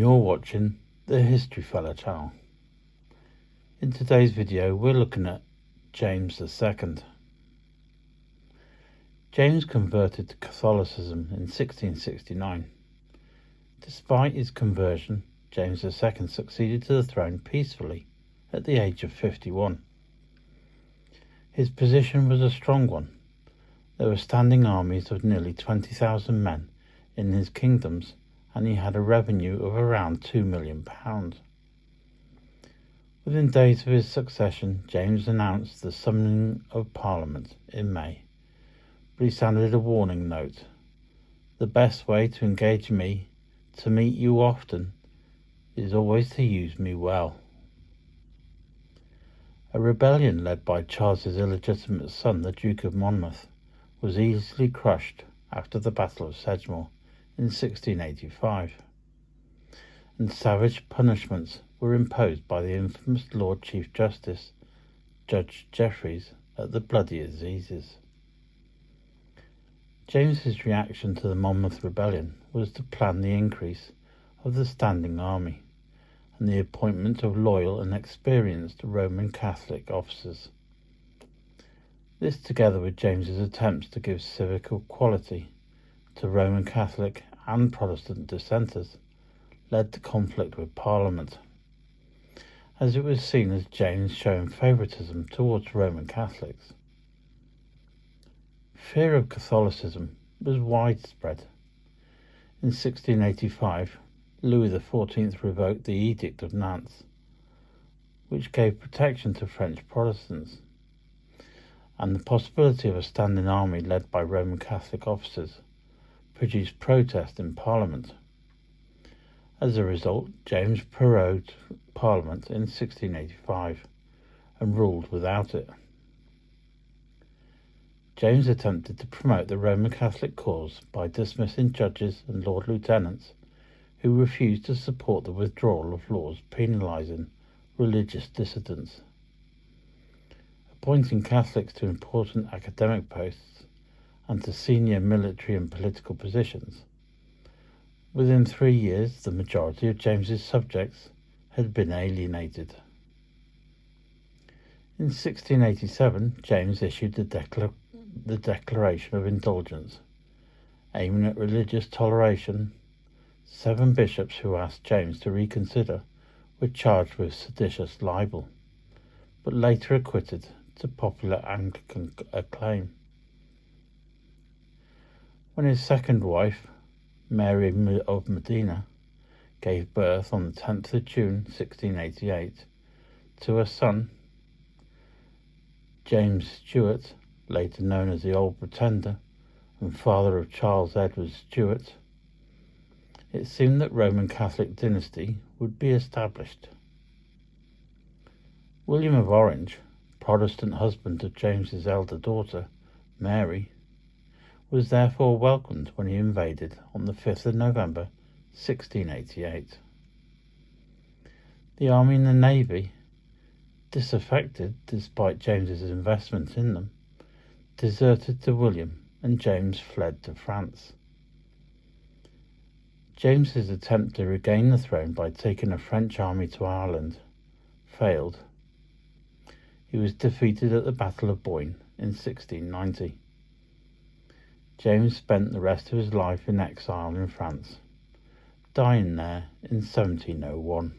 and you're watching the History Fella channel. In today's video we're looking at James II. James converted to Catholicism in 1669. Despite his conversion, James II succeeded to the throne peacefully at the age of 51. His position was a strong one. There were standing armies of nearly 20,000 men in his kingdoms, and he had a revenue of around £2 million. Within days of his succession, James announced the summoning of Parliament in May, but he sounded a warning note. The best way to engage me, to meet you often, is always to use me well. A rebellion led by Charles's illegitimate son, the Duke of Monmouth, was easily crushed after the Battle of Sedgemoor in 1685, and savage punishments were imposed by the infamous Lord Chief Justice, Judge Jeffreys, at the Bloody Assizes. James's reaction to the Monmouth Rebellion was to plan the increase of the standing army and the appointment of loyal and experienced Roman Catholic officers. This, together with James's attempts to give civic equality to Roman Catholic and Protestant dissenters, led to conflict with Parliament, as it was seen as James showing favouritism towards Roman Catholics. Fear of Catholicism was widespread. In 1685, Louis XIV revoked the Edict of Nantes, which gave protection to French Protestants, and the possibility of a standing army led by Roman Catholic officers produced protest in Parliament. As a result, James prorogued Parliament in 1685 and ruled without it. James attempted to promote the Roman Catholic cause by dismissing judges and Lord Lieutenants who refused to support the withdrawal of laws penalising religious dissidents, appointing Catholics to important academic posts and to senior military and political positions. Within 3 years, the majority of James's subjects had been alienated. In 1687, James issued the Declaration of Indulgence, aiming at religious toleration. 7 bishops who asked James to reconsider were charged with seditious libel, but later acquitted to popular Anglican acclaim. When his second wife, Mary of Modena, gave birth on the 10th of June 1688 to a son, James Stuart, later known as the Old Pretender and father of Charles Edward Stuart, it seemed that Roman Catholic dynasty would be established. William of Orange, Protestant husband of James's elder daughter, Mary, was therefore welcomed when he invaded on the 5th of November 1688. The army and the navy, disaffected despite James's investment in them, deserted to William, and James fled to France. James's attempt to regain the throne by taking a French army to Ireland failed. He was defeated at the Battle of Boyne in 1690. James spent the rest of his life in exile in France, dying there in 1701.